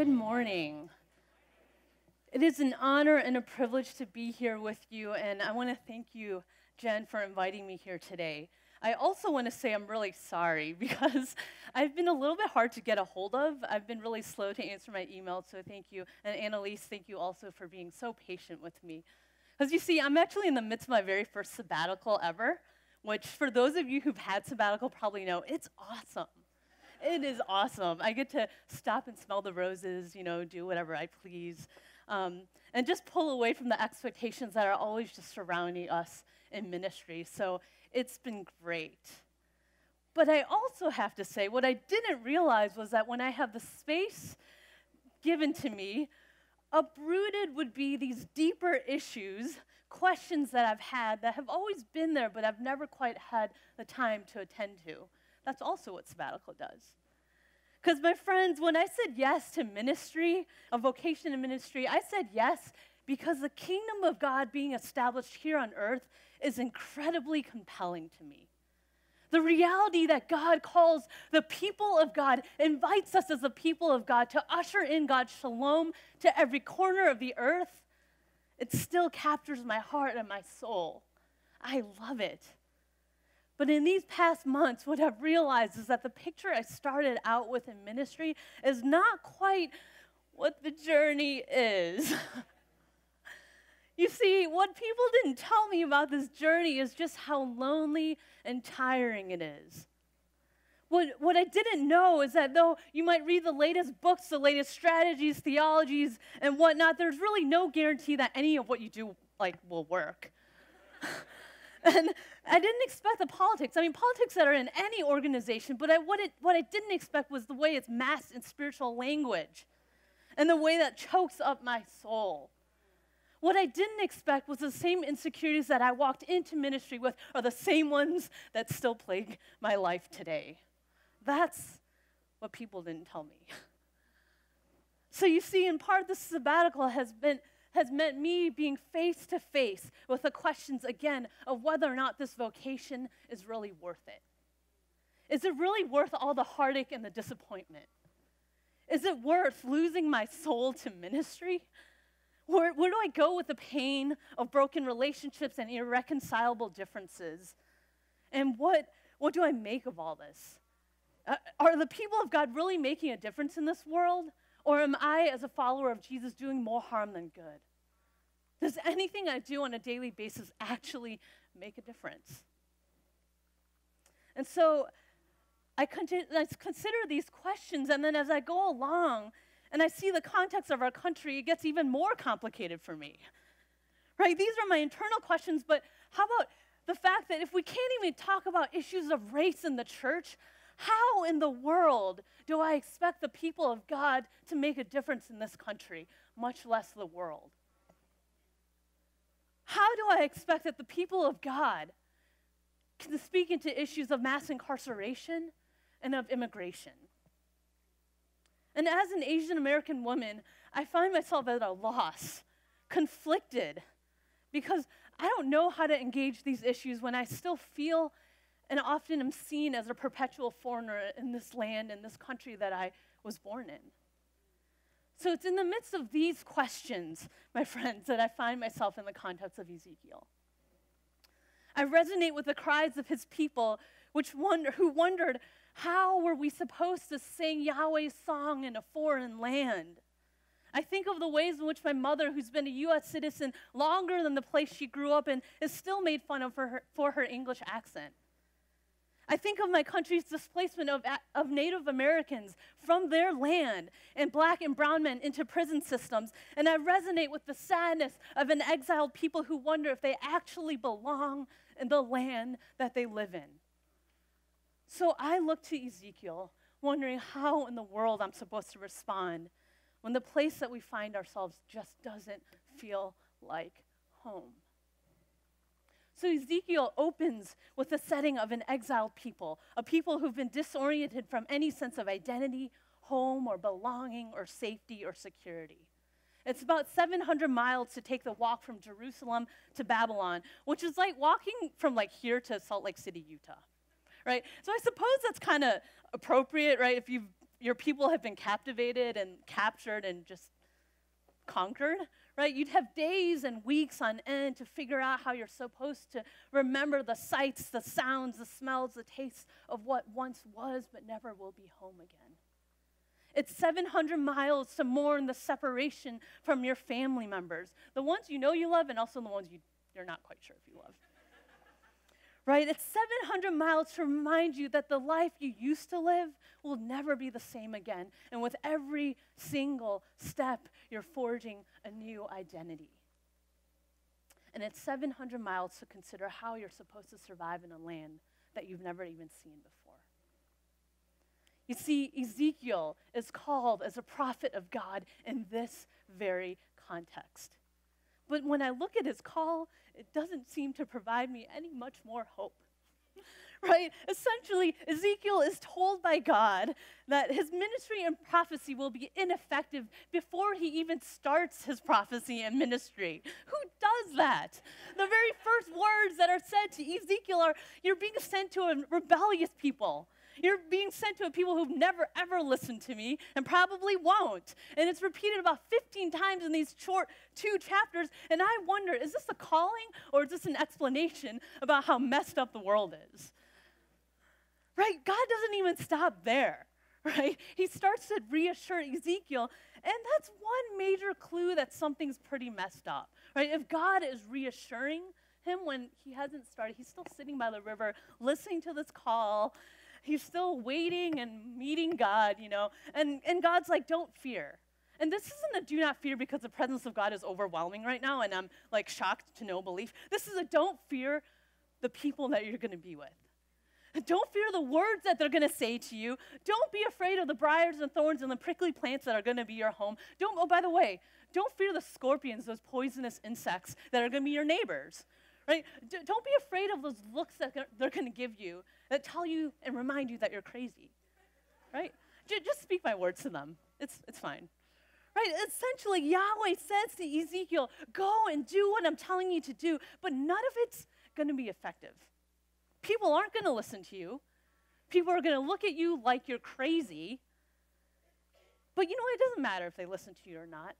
Good morning. It is an honor and a privilege to be here with you, and I want to thank you, Jen, for inviting me here today. I also want to say I'm really sorry because I've been a little bit hard to get a hold of. I've been really slow to answer my emails, so thank you. And Annalise, thank you also for being so patient with me. Because you see, I'm actually in the midst of my very first sabbatical ever, which for those of you who've had sabbatical probably know, it's awesome. It is awesome. I get to stop and smell the roses, do whatever I please, and just pull away from the expectations that are always just surrounding us in ministry. So it's been great. But I also have to say, what I didn't realize was that when I have the space given to me, uprooted would be these deeper issues, questions that I've had that have always been there, but I've never quite had the time to attend to. That's also what sabbatical does. Because my friends, when I said yes to ministry, a vocation in ministry, I said yes because the kingdom of God being established here on earth is incredibly compelling to me. The reality that God calls the people of God, invites us as the people of God to usher in God's shalom to every corner of the earth, it still captures my heart and my soul. I love it. But in these past months, what I've realized is that the picture I started out with in ministry is not quite what the journey is. You see, what people didn't tell me about this journey is just how lonely and tiring it is. What I didn't know is that though you might read the latest books, the latest strategies, theologies, and whatnot, there's really no guarantee that any of what you do will work. And I didn't expect the politics. Politics that are in any organization, but what I didn't expect was the way it's masked in spiritual language and the way that chokes up my soul. What I didn't expect was the same insecurities that I walked into ministry with are the same ones that still plague my life today. That's what people didn't tell me. So you see, in part, this sabbatical has meant me being face to face with the questions, again, of whether or not this vocation is really worth it. Is it really worth all the heartache and the disappointment? Is it worth losing my soul to ministry? Where do I go with the pain of broken relationships and irreconcilable differences? And what do I make of all this? Are the people of God really making a difference in this world? Or am I, as a follower of Jesus, doing more harm than good? Does anything I do on a daily basis actually make a difference? And so I consider these questions, and then as I go along and I see the context of our country, it gets even more complicated for me. Right? These are my internal questions, but how about the fact that if we can't even talk about issues of race in the church, how in the world do I expect the people of God to make a difference in this country, much less the world? How do I expect that the people of God can speak into issues of mass incarceration and of immigration? And as an Asian American woman, I find myself at a loss, conflicted, because I don't know how to engage these issues when I still feel and often am seen as a perpetual foreigner in this land, in this country that I was born in. So it's in the midst of these questions, my friends, that I find myself in the context of Ezekiel. I resonate with the cries of his people, who wondered, how were we supposed to sing Yahweh's song in a foreign land? I think of the ways in which my mother, who's been a U.S. citizen longer than the place she grew up in, is still made fun of for her English accent. I think of my country's displacement of Native Americans from their land and black and brown men into prison systems, and I resonate with the sadness of an exiled people who wonder if they actually belong in the land that they live in. So I look to Ezekiel, wondering how in the world I'm supposed to respond when the place that we find ourselves just doesn't feel like home. So Ezekiel opens with the setting of an exiled people, a people who've been disoriented from any sense of identity, home, or belonging, or safety, or security. It's about 700 miles to take the walk from Jerusalem to Babylon, which is like walking from here to Salt Lake City, Utah, right? So I suppose that's kind of appropriate, right? If you've your people have been captivated and captured and just conquered, right? You'd have days and weeks on end to figure out how you're supposed to remember the sights, the sounds, the smells, the tastes of what once was but never will be home again. It's 700 miles to mourn the separation from your family members, the ones you know you love and also the ones you're not quite sure if you love. Right? It's 700 miles to remind you that the life you used to live will never be the same again. And with every single step, you're forging a new identity. And it's 700 miles to consider how you're supposed to survive in a land that you've never even seen before. You see, Ezekiel is called as a prophet of God in this very context. But when I look at his call, it doesn't seem to provide me any much more hope, right? Essentially, Ezekiel is told by God that his ministry and prophecy will be ineffective before he even starts his prophecy and ministry. Who does that? The very first words that are said to Ezekiel are, you're being sent to a rebellious people. You're being sent to a people who've never, ever listened to me and probably won't. And it's repeated about 15 times in these short 2 chapters. And I wonder, is this a calling or is this an explanation about how messed up the world is? Right? God doesn't even stop there, right? He starts to reassure Ezekiel, and that's one major clue that something's pretty messed up, right? If God is reassuring him when he hasn't started, he's still sitting by the river listening to this call. He's still waiting and meeting God, and God's like, don't fear. And this isn't a do not fear because the presence of God is overwhelming right now and I'm like shocked to no belief. This is a don't fear the people that you're going to be with. Don't fear the words that they're going to say to you. Don't be afraid of the briars and thorns and the prickly plants that are going to be your home. By the way, don't fear the scorpions, those poisonous insects that are going to be your neighbors. Right? Don't be afraid of those looks that they're going to give you that tell you and remind you that you're crazy. Right? Just speak my words to them. It's fine. Right? Essentially, Yahweh says to Ezekiel, go and do what I'm telling you to do, but none of it's going to be effective. People aren't going to listen to you. People are going to look at you like you're crazy. But it doesn't matter if they listen to you or not.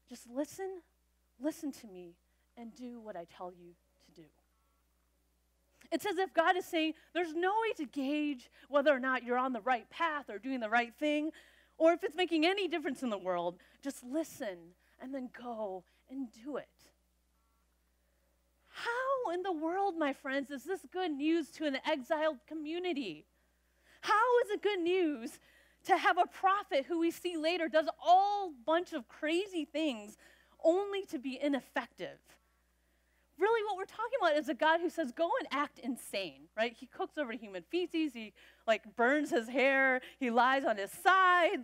Just listen to me, and do what I tell you to do. It's as if God is saying, there's no way to gauge whether or not you're on the right path or doing the right thing, or if it's making any difference in the world. Just listen and then go and do it. How in the world, my friends, is this good news to an exiled community? How is it good news to have a prophet who we see later does all bunch of crazy things only to be ineffective? Really, what we're talking about is a God who says, go and act insane, right? He cooks over human feces. He, burns his hair. He lies on his side.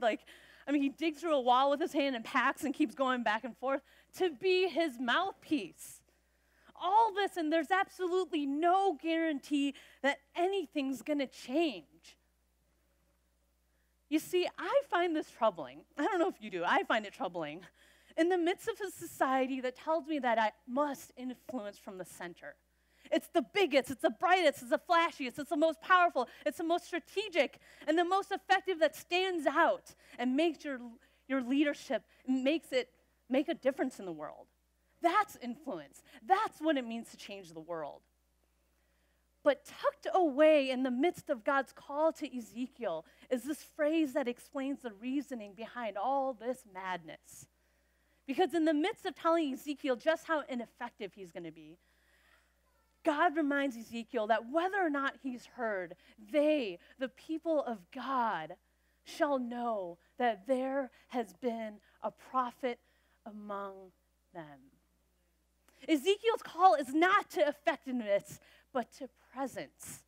He digs through a wall with his hand and packs and keeps going back and forth to be his mouthpiece. All this, and there's absolutely no guarantee that anything's going to change. You see, I find this troubling. I don't know if you do. I find it troubling. In the midst of a society that tells me that I must influence from the center. It's the biggest, it's the brightest, it's the flashiest, it's the most powerful, it's the most strategic, and the most effective that stands out and makes your leadership, make a difference in the world. That's influence. That's what it means to change the world. But tucked away in the midst of God's call to Ezekiel is this phrase that explains the reasoning behind all this madness. Because in the midst of telling Ezekiel just how ineffective he's going to be, God reminds Ezekiel that whether or not he's heard, they, the people of God, shall know that there has been a prophet among them. Ezekiel's call is not to effectiveness, but to presence.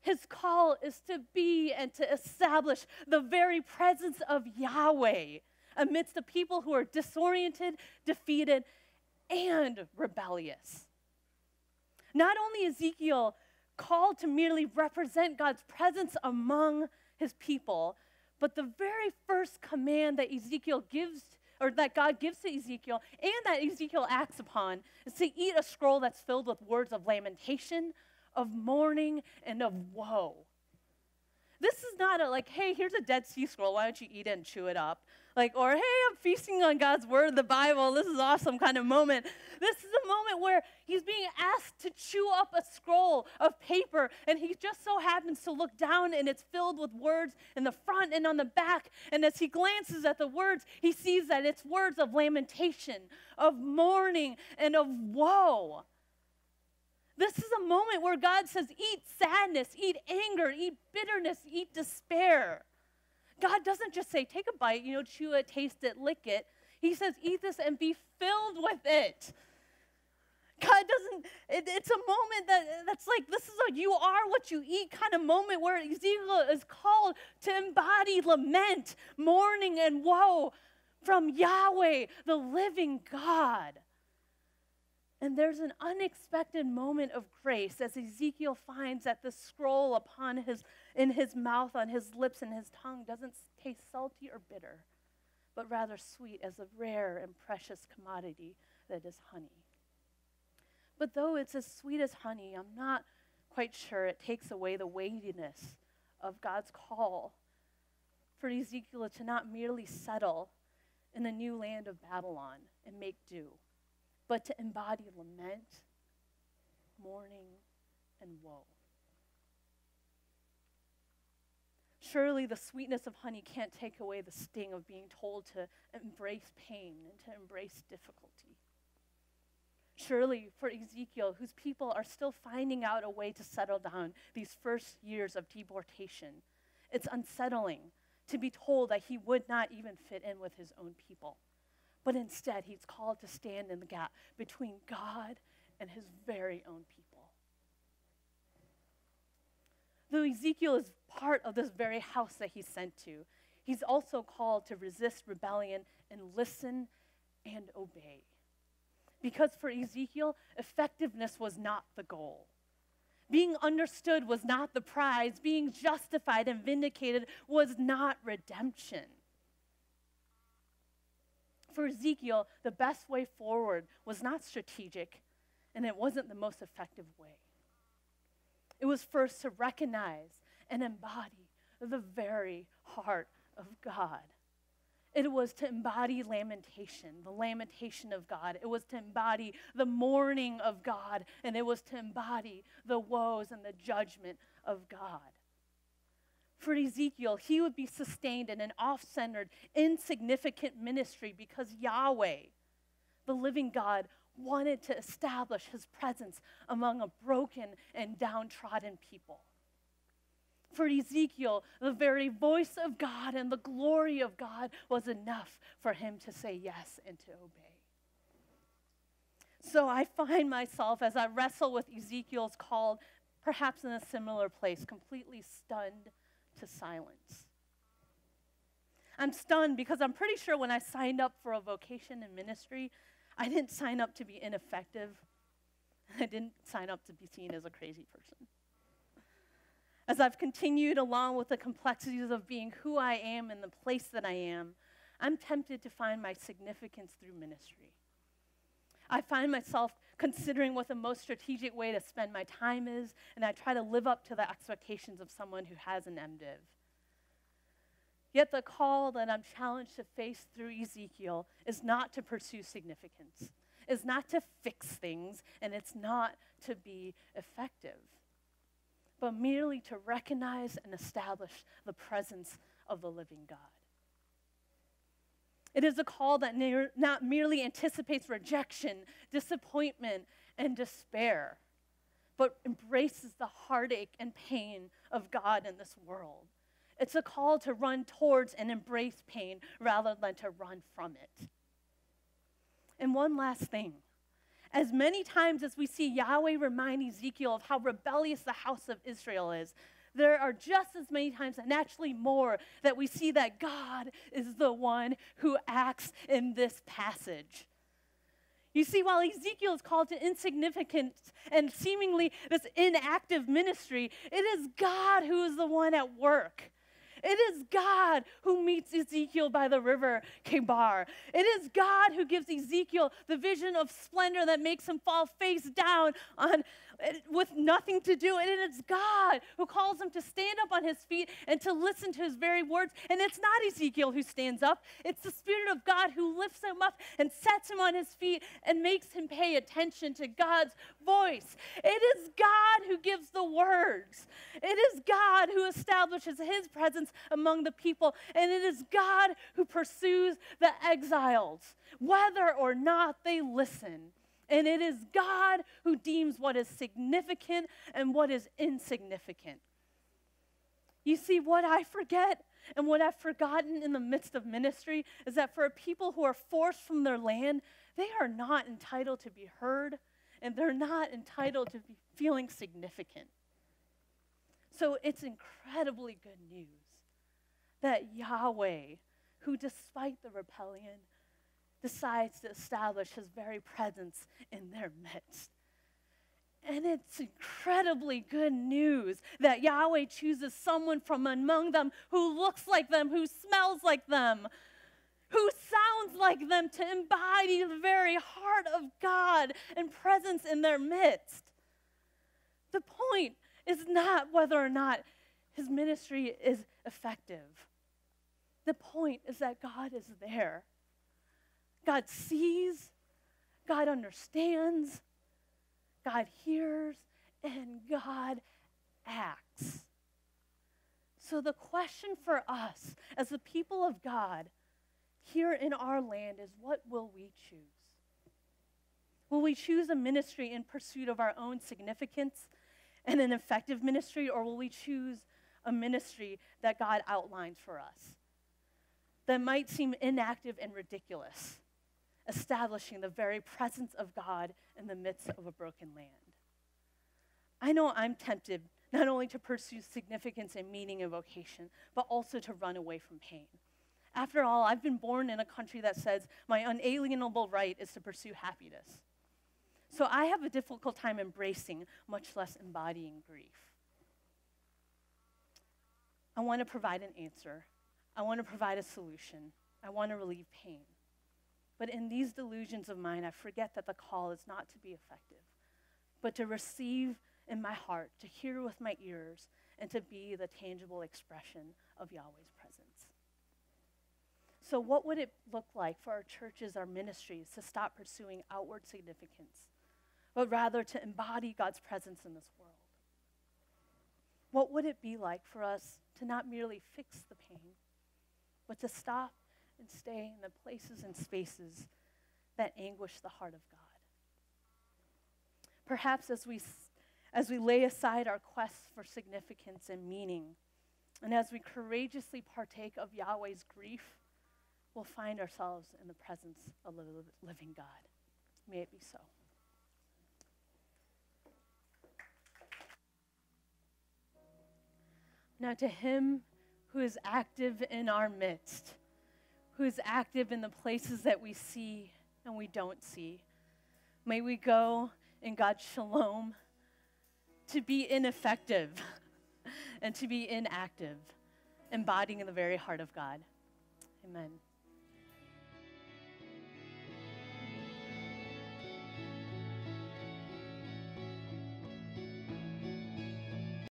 His call is to be and to establish the very presence of Yahweh amidst a people who are disoriented, defeated, and rebellious. Not only Ezekiel called to merely represent God's presence among his people, but the very first command that Ezekiel gives, or that God gives to Ezekiel, and that Ezekiel acts upon, is to eat a scroll that's filled with words of lamentation, of mourning, and of woe. This is not a like, hey, here's a Dead Sea Scroll. Why don't you eat it and chew it up? Like, or hey, I'm feasting on God's word, the Bible. This is awesome kind of moment. This is a moment where he's being asked to chew up a scroll of paper, and he just so happens to look down, and it's filled with words in the front and on the back. And as he glances at the words, he sees that it's words of lamentation, of mourning, and of woe. This is a moment where God says, eat sadness, eat anger, eat bitterness, eat despair. God doesn't just say, take a bite, chew it, taste it, lick it. He says, eat this and be filled with it. God doesn't, it's a moment that's like, this is a you are what you eat kind of moment where Ezekiel is called to embody lament, mourning, and woe from Yahweh, the living God. And there's an unexpected moment of grace as Ezekiel finds that the scroll in his mouth, on his lips, and his tongue doesn't taste salty or bitter, but rather sweet as a rare and precious commodity that is honey. But though it's as sweet as honey, I'm not quite sure it takes away the weightiness of God's call for Ezekiel to not merely settle in the new land of Babylon and make do, but to embody lament, mourning, and woe. Surely the sweetness of honey can't take away the sting of being told to embrace pain and to embrace difficulty. Surely for Ezekiel, whose people are still finding out a way to settle down these first years of deportation, it's unsettling to be told that he would not even fit in with his own people. But instead, he's called to stand in the gap between God and his very own people. Though Ezekiel is part of this very house that he's sent to, he's also called to resist rebellion and listen and obey. Because for Ezekiel, effectiveness was not the goal. Being understood was not the prize. Being justified and vindicated was not redemption. For Ezekiel, the best way forward was not strategic, and it wasn't the most effective way. It was first to recognize and embody the very heart of God. It was to embody lamentation, the lamentation of God. It was to embody the mourning of God, and it was to embody the woes and the judgment of God. For Ezekiel, he would be sustained in an off-centered, insignificant ministry because Yahweh, the living God, wanted to establish his presence among a broken and downtrodden people. For Ezekiel, the very voice of God and the glory of God was enough for him to say yes and to obey. So I find myself, as I wrestle with Ezekiel's call, perhaps in a similar place, completely stunned to silence. I'm stunned because I'm pretty sure when I signed up for a vocation in ministry, I didn't sign up to be ineffective. I didn't sign up to be seen as a crazy person. As I've continued along with the complexities of being who I am and the place that I am, I'm tempted to find my significance through ministry. I find myself considering what the most strategic way to spend my time is, and I try to live up to the expectations of someone who has an MDiv. Yet the call that I'm challenged to face through Ezekiel is not to pursue significance, is not to fix things, and it's not to be effective, but merely to recognize and establish the presence of the living God. It is a call that not merely anticipates rejection, disappointment, and despair, but embraces the heartache and pain of God in this world. It's a call to run towards and embrace pain rather than to run from it. And one last thing. As many times as we see Yahweh remind Ezekiel of how rebellious the house of Israel is, there are just as many times, and actually more, that we see that God is the one who acts in this passage. You see, while Ezekiel is called to insignificance and seemingly this inactive ministry, it is God who is the one at work. It is God who meets Ezekiel by the river Kebar. It is God who gives Ezekiel the vision of splendor that makes him fall face down with nothing to do. And it's God who calls him to stand up on his feet and to listen to his very words. And it's not Ezekiel who stands up. It's the Spirit of God who lifts him up and sets him on his feet and makes him pay attention to God's voice. It is God who gives the words. It is God who establishes his presence among the people. And it is God who pursues the exiles, whether or not they listen. And it is God who deems what is significant and what is insignificant. You see, what I forget and what I've forgotten in the midst of ministry is that for a people who are forced from their land, they are not entitled to be heard, and they're not entitled to be feeling significant. So it's incredibly good news that Yahweh, who despite the rebellion, decides to establish his very presence in their midst. And it's incredibly good news that Yahweh chooses someone from among them who looks like them, who smells like them, who sounds like them, to embody the very heart of God and presence in their midst. The point is not whether or not his ministry is effective. The point is that God is there. God sees, God understands, God hears, and God acts. So the question for us as the people of God here in our land is, what will we choose? Will we choose a ministry in pursuit of our own significance and an effective ministry, or will we choose a ministry that God outlines for us that might seem inactive and ridiculous, establishing the very presence of God in the midst of a broken land? I know I'm tempted not only to pursue significance and meaning and vocation, but also to run away from pain. After all, I've been born in a country that says my unalienable right is to pursue happiness. So I have a difficult time embracing, much less embodying, grief. I want to provide an answer. I want to provide a solution. I want to relieve pain. But in these delusions of mine, I forget that the call is not to be effective, but to receive in my heart, to hear with my ears, and to be the tangible expression of Yahweh's presence. So what would it look like for our churches, our ministries, to stop pursuing outward significance, but rather to embody God's presence in this world? What would it be like for us to not merely fix the pain, but to stop and stay in the places and spaces that anguish the heart of God? Perhaps as we lay aside our quests for significance and meaning, and as we courageously partake of Yahweh's grief, we'll find ourselves in the presence of the living God. May it be so. Now to him who is active in our midst, who is active in the places that we see and we don't see, may we go in God's shalom to be ineffective and to be inactive, embodying the very heart of God. Amen.